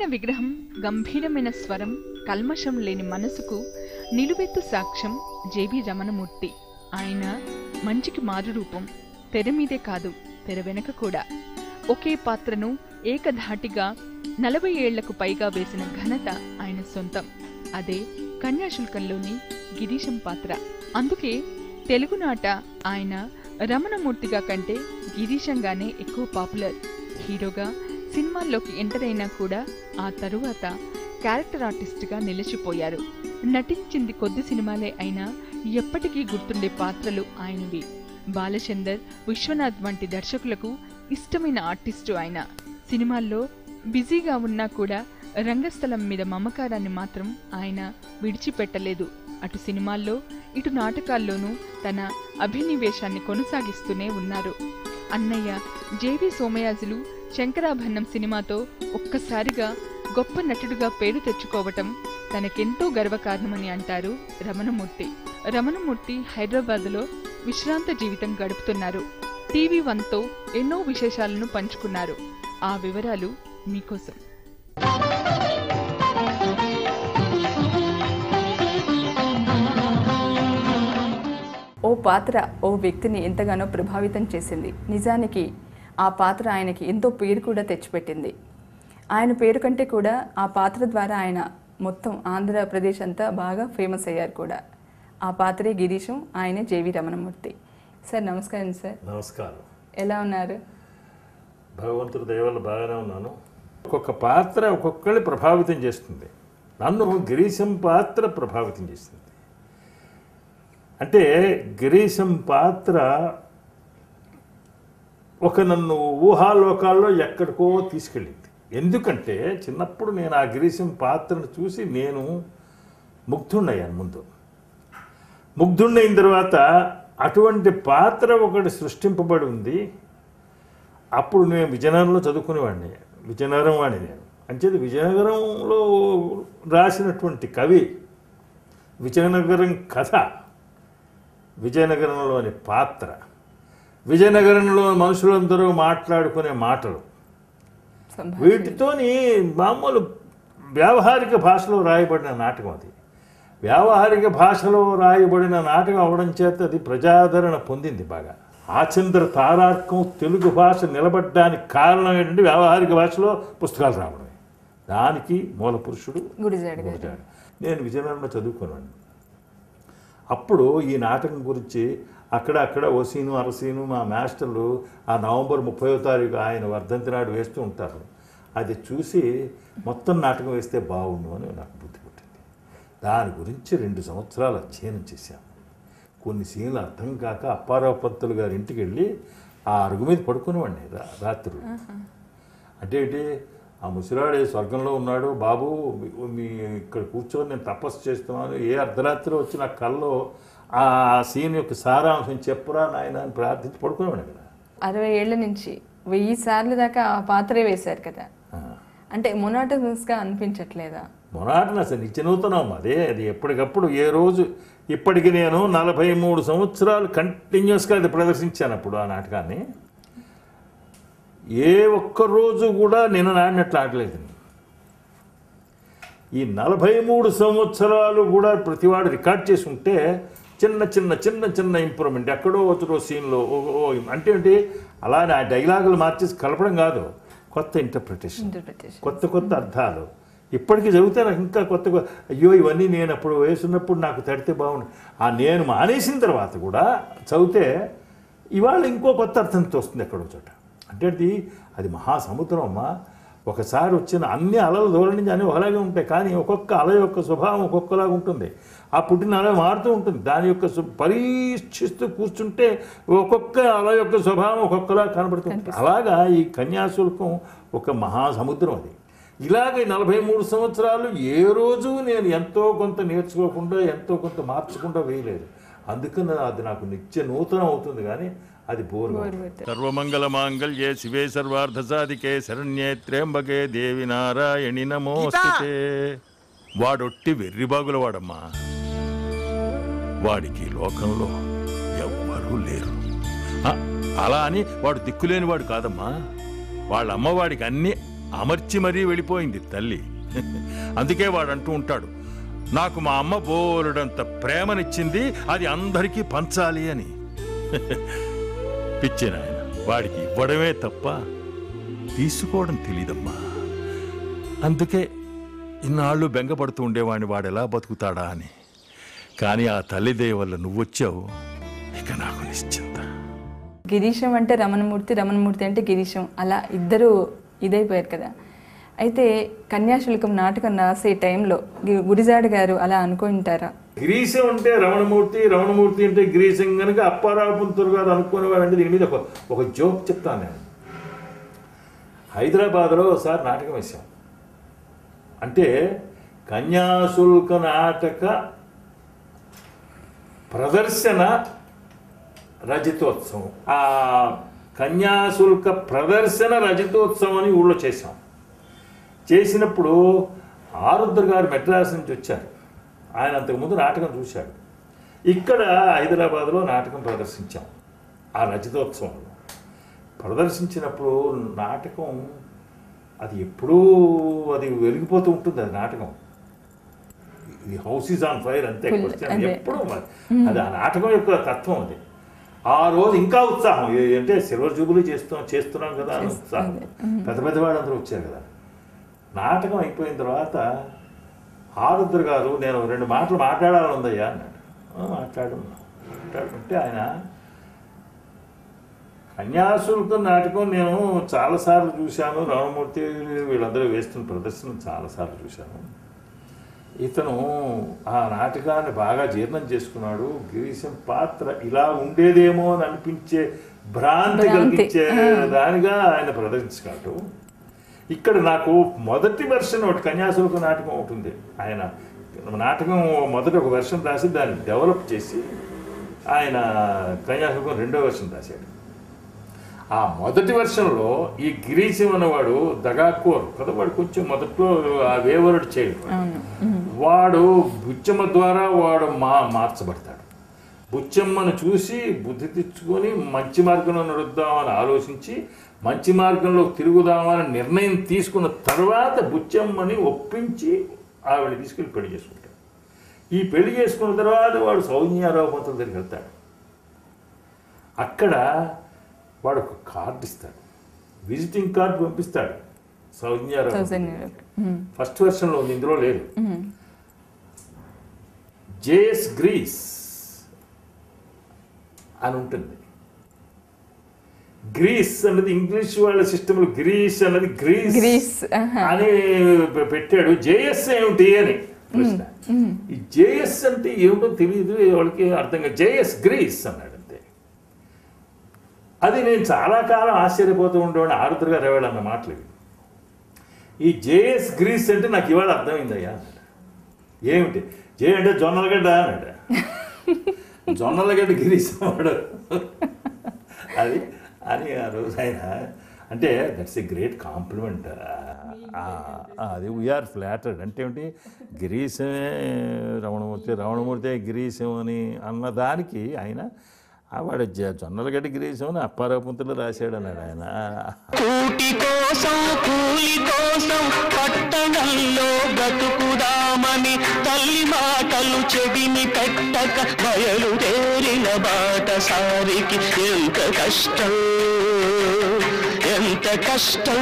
అందమైన విగ్రహం, గంభీరమైన స్వరం, కల్మషం లేని మనసుకు నిలువెత్తు సాక్ష్యం జేవి రమణమూర్తి. ఆయన మంచికి మారు రూపం. తెర మీదే కాదు, తెర వెనక కూడా ఒకే పాత్రను ఏకధాటిగా 40 ఏళ్లకు పైగా వేసిన ఘనత ఆయన సొంతం. అదే కన్యాశుల్కంలోని గిరీశం పాత్ర. అందుకే తెలుగునాట ఆయన రమణమూర్తిగా కంటే గిరీశంగానే ఎక్కువ పాపులర్. హీరోగా సినిమాల్లోకి ఎంటర్ అయినా కూడా ఆ తరువాత క్యారెక్టర్ ఆర్టిస్ట్గా నిలిచిపోయారు. నటించింది కొద్ది సినిమాలే అయినా ఎప్పటికీ గుర్తుండే పాత్రలు ఆయనవి. బాలచందర్, విశ్వనాథ్ వంటి దర్శకులకు ఇష్టమైన ఆర్టిస్టు ఆయన. సినిమాల్లో బిజీగా ఉన్నా కూడా రంగస్థలం మీద మమకారాన్ని మాత్రం ఆయన విడిచిపెట్టలేదు. అటు సినిమాల్లో ఇటు నాటకాల్లోనూ తన అభినివేశాన్ని కొనసాగిస్తూనే ఉన్నారు. అన్నయ్య, జేవి సోమయాజులు, శంకరాభరణం సినిమాతో ఒక్కసారిగా గొప్ప నటుడుగా పేరు తెచ్చుకోవటం తనకెంతో గర్వకారణమని అంటారు రమణమూర్తి. రమణమూర్తి హైదరాబాద్లో విశ్రాంత జీవితం గడుపుతున్నారు. TV1తో ఎన్నో విశేషాలను పంచుకున్నారు. ఆ వివరాలు మీకోసం. ఓ పాత్ర ఓ వ్యక్తిని ఎంతగానో ప్రభావితం చేసింది. నిజానికి ఆ పాత్ర ఆయనకి ఎంతో పేరు కూడా తెచ్చిపెట్టింది. ఆయన పేరు కంటే కూడా ఆ పాత్ర ద్వారా ఆయన మొత్తం ఆంధ్రప్రదేశ్ అంతా బాగా ఫేమస్ అయ్యారు కూడా. ఆ పాత్రే గిరీశం, ఆయనే జేవి రమణమూర్తి. సార్ నమస్కారం. సార్ నమస్కారం. ఎలా ఉన్నారు? భగవంతుడి దయ వల్ల బాగానే ఉన్నాను. ఒక్కొక్క పాత్ర ఒక్కొక్కరిని ప్రభావితం చేస్తుంది. నన్ను గిరీశం పాత్ర ప్రభావితం చేస్తుంది. అంటే గిరీశం పాత్ర నన్ను ఊహాలోకాల్లో ఎక్కడికో తీసుకెళ్ళింది. ఎందుకంటే చిన్నప్పుడు నేను ఆ గిరీశం పాత్రను చూసి నేను ముగ్ధుణ్ణయ్యాను. ముగ్ధుణ్ణయిన తర్వాత అటువంటి పాత్ర ఒకటి సృష్టింపబడి ఉంది. అప్పుడు నేను విజయనగరంలో చదువుకునేవాడిని. విజయనగరం వాడిని నేను. అంచేది విజయనగరంలో రాసినటువంటి కవి, విజయనగరం కథ, విజయనగరంలోని పాత్ర, విజయనగరంలో మనుషులందరూ మాట్లాడుకునే మాటలు, వీటితోని మామూలు వ్యావహారిక భాషలో రాయబడిన నాటకం. అది వ్యావహారిక భాషలో రాయబడిన నాటకం అవడం చేత అది ప్రజాదరణ పొందింది బాగా. ఆచంద్ర తారార్కం తెలుగు భాష నిలబడ్డానికి కారణం ఏంటంటే వ్యావహారిక భాషలో పుస్తకాలు రావడమే. దానికి మూల పురుషుడు గుడిజాడ. నేను విజయనగరంలో చదువుకున్నాను. అప్పుడు ఈ నాటకం గురించి అక్కడ ఓ సీను అరసీను మా మాస్టర్లు ఆ నవంబర్ 30వ తారీఖు ఆయన వర్ధంతి నాడు వేస్తూ ఉంటారు. అది చూసి మొత్తం నాటకం వేస్తే బాగుండు అని నాకు బుద్ధి పుట్టింది. దాని గురించి 2 సంవత్సరాలు అధ్యయనం చేశాము. కొన్ని సీన్లు అర్థం కాక అప్పారావు పంతులు గారి ఇంటికి వెళ్ళి ఆ అరుగు మీద పడుకునేవాడిని రాత్రులు. అంటే ఏంటి, ఆ ముసిరాడే స్వర్గంలో ఉన్నాడు బాబు, మీ ఇక్కడ కూర్చొని నేను తపస్సు చేస్తున్నాను, ఏ అర్ధరాత్రి వచ్చి నా కల్లో ఆ సీన్ యొక్క సారాంశం చెప్పురా నాయన అని ప్రార్థించి పడుకునేవాడు కదా. 60 ఏళ్ల నుంచి 1000 సార్లు దాకా ఆ పాత్రే వేశారు కదా. అంటే మొనాటనస్గా అనిపించట్లేదా? మొనాటనస్ నిత్య నూతనం. అది ఎప్పటికప్పుడు ఏ రోజు ఇప్పటికి నేను 43 సంవత్సరాలు కంటిన్యూస్గా అది ప్రదర్శించాను. అప్పుడు ఆ నాటకాన్ని ఏ ఒక్కరోజు కూడా నేను ఆడినట్లు ఆడలేదు. ఈ 43 సంవత్సరాలు కూడా ప్రతివాడు రికార్డ్ చేసి ఉంటే చిన్న చిన్న చిన్న చిన్న ఇంప్రూవ్మెంట్ ఎక్కడో వచ్చో సీన్లో అంటే ఏంటి, అలానే ఆ డైలాగులు మార్చేసి కలపడం కాదు, కొత్త ఇంటర్ప్రిటేషన్, కొత్త అర్థాలు ఇప్పటికీ చదివితే నాకు ఇంకా అయ్యో ఇవన్నీ నేను అప్పుడు వేసున్నప్పుడు నాకు తడితే బాగుండు. నేను మానేసిన తర్వాత కూడా చదివితే ఇవాళ ఇంకో కొత్త అర్థంతో వస్తుంది ఎక్కడో చోట. అంటే అది మహాసముద్రం అమ్మ. ఒకసారి వచ్చిన అన్ని అలల ధోరణి అని ఒకలాగే ఉంటాయి, కానీ ఒక్కొక్క అల యొక్క స్వభావం ఒక్కొక్కలాగా ఉంటుంది. ఆ పుట్టిన అల మారుతూ ఉంటుంది. దాని యొక్క పరీక్షిస్తూ కూర్చుంటే ఒక్కొక్క అల యొక్క స్వభావం ఒక్కొక్కలా కనబడుతుంది. అలాగా ఈ కన్యాశుల్కం ఒక మహాసముద్రం. అది ఇలాగే 43 సంవత్సరాలు ఏ రోజు నేను ఎంతో కొంత నేర్చుకోకుండా ఎంతో కొంత మార్చకుండా వేయలేదు. అందుకని అది నాకు నిత్య నూతనం అవుతుంది, కానీ అది బోర్. సర్వమంగళ మాంగళ్యే శివే సర్వార్థ సాధికే శరణ్యే త్ర్యంబకే దేవి నారాయణి నమోస్తుతే. వాడొట్టి వెర్రిబాగుల వాడమ్మా. వాడికి లోకంలో ఎవ్వరూ లేరు. అలా అని వాడు దిక్కులేని వాడు కాదమ్మా. వాళ్ళ అమ్మవాడికి అన్నీ అమర్చి మరీ వెళ్ళిపోయింది తల్లి. అందుకే వాడు అంటూ ఉంటాడు, నాకు మా అమ్మ బోలెడంత ప్రేమనిచ్చింది, అది అందరికీ పంచాలి అని. పిచ్చి నాయన, వాడికి ఇవ్వడమే తప్ప తీసుకోవడం తెలీదమ్మా. అందుకే ఇన్నాళ్ళు బెంగపడుతూ ఉండేవాడిని వాడెలా బతుకుతాడా అని. కానీ ఆ తల్లిదే వల్ల నువ్వొచ్చావు, ఇక నాకు నిశ్చింత. గిరీశం అంటే రమణమూర్తి, రమణమూర్తి అంటే గిరీశం, అలా ఇద్దరు ఇదైపోయారు కదా. అయితే కన్యాశుల్కం నాటకం రాసే టైంలో గురిజాడ గారు అలా అనుకుంటారా? గిరీశం అంటే రమణమూర్తి, రమణమూర్తి అంటే గిరీశం కనుక అప్పారావు పంతులు గారు అనుకునేవాడంటే దీని మీద ఒక జోక్ చెప్తాను నేను. హైదరాబాద్లో ఒకసారి నాటకం వేశాం. అంటే కన్యాశుల్క నాటక ప్రదర్శన రజతోత్సవం. ఆ కన్యాశుల్క ప్రదర్శన రజతోత్సవం అని ఊళ్ళో చేశాం. చేసినప్పుడు ఆరుద్ర గారు మెడ్రాస్ నుంచి వచ్చారు. ఆయన అంతకుముందు నాటకం చూశాడు. ఇక్కడ హైదరాబాద్లో నాటకం ప్రదర్శించాం. ఆ రజతోత్సవంలో ప్రదర్శించినప్పుడు నాటకం అది ఎప్పుడూ అది వెలిగిపోతూ ఉంటుంది. అది నాటకం, ఇది హౌస్ ఈజ్ ఆన్ ఫైర్ అంతే. ఎప్పుడూ అది ఆ నాటకం యొక్క తత్వం అది. ఆ రోజు ఇంకా ఉత్సాహం, అంటే సిల్వర్ జూబిలీ చేస్తున్నాం కదా అని ఉత్సాహం. పెద్ద పెద్దవాడు అందరూ వచ్చారు కదా. నాటకం అయిపోయిన తర్వాత ఆరుద్ర గారు, నేను 2 మాటలు మాట్లాడాలని ఉందయ్యా అన్నాడు. మాట్లాడుకుంటే ఆయన, కన్యాశుల్కం నాటకం నేను చాలాసార్లు చూశాను, రమణమూర్తి వీళ్ళందరూ వేస్తున్న ప్రదర్శన చాలాసార్లు చూశాను. ఇతను ఆ నాటకాన్ని బాగా జీర్ణం చేసుకున్నాడు. గిరీశం పాత్ర ఇలా ఉండేదేమో అని అనిపించే భ్రాంతి కలిగించే దానిగా ఆయన ప్రదర్శించగలడు. ఇక్కడ నాకు మొదటి వెర్షన్ ఒకటి, కన్యాశుల్క నాటకం ఒకటి ఉంది. ఆయన నాటకం మొదటి ఒక వెర్షన్ రాసి దాన్ని డెవలప్ చేసి ఆయన కన్యాశుల్కం 2వ వెర్షన్ రాశాడు. ఆ మొదటి వెర్షన్లో ఈ గిరీశం అన్నవాడు దగాకోర్ కదా, వాడు కొంచెం మొదట్లో ఆ వేవరుడు చేయడు. వాడు బుచ్చమ్మ ద్వారా వాడు మార్చబడతాడు. బుచ్చమ్మను చూసి బుద్ధి తెచ్చుకొని మంచి మార్గంలో నడుద్దామని ఆలోచించి మంచి మార్గంలో తిరుగుదామని నిర్ణయం తీసుకున్న తర్వాత బుచ్చమ్మని ఒప్పించి ఆవిడ తీసుకెళ్ళి పెళ్లి చేసుకుంటాడు. ఈ పెళ్లి చేసుకున్న తర్వాత వాడు సౌజన్యారావు పంతుల దగ్గరికి వెళ్తాడు. అక్కడ వాడు ఒక కార్డు ఇస్తాడు, విజిటింగ్ కార్డు పంపిస్తాడు సౌజన్యారావు. ఫస్ట్ వెర్షన్లో ఉంది, ఇందులో లేదు. జేఎస్ గ్రీస్ అని ఉంటుంది. గ్రీస్ అన్నది ఇంగ్లీష్ వాళ్ళ సిస్టంలో గ్రీస్ అన్నది గ్రీస్ అని పెట్టాడు. జేఎస్ ఏమిటి అని ప్రశ్న. ఈ జేఎస్ అంటే ఏమిటో తెలియదు వాళ్ళకి అర్థం కాదు. జేఎస్ గ్రీస్ అన్నాడు అంతే. అది నేను చాలా కాలం ఆశ్చర్యపోతూ ఉండేవాడిని. ఆరుద్ర గారు ఎవరు అన్న మాటలు. ఈ జేఎస్ గ్రీస్ అంటే నాకు ఇవాళ అర్థమైందయ్యా అన్నాడు. ఏమిటి జే అంటే జొన్నలగడ్డ అన్నాడు. జొన్నలగడ్డ గిరీస్ వాడు అది అని ఆ రోజు ఆయన అంటే దట్స్ ఎ గ్రేట్ కాంప్లిమెంట్. అది వీఆర్ ఫ్లాటర్డ్. అంటే ఏమిటి, గిరీశమే రమణమూర్తి, రమణమూర్తి గిరీశం అని అన్నదానికి ఆయన వాడు జొన్నలగడ్డ గిరీశం అని అప్పారావు పంతులు రాశాడు అన్నాడు ఆయన. కూటి కోసం కూలి కోసం పట్టణంలో బతుకుదామని తల్లి మాటలు చెవిని పెట్టక బయలుదేరిన బాటసారికి ఎంత కష్టం, ఎంత కష్టం.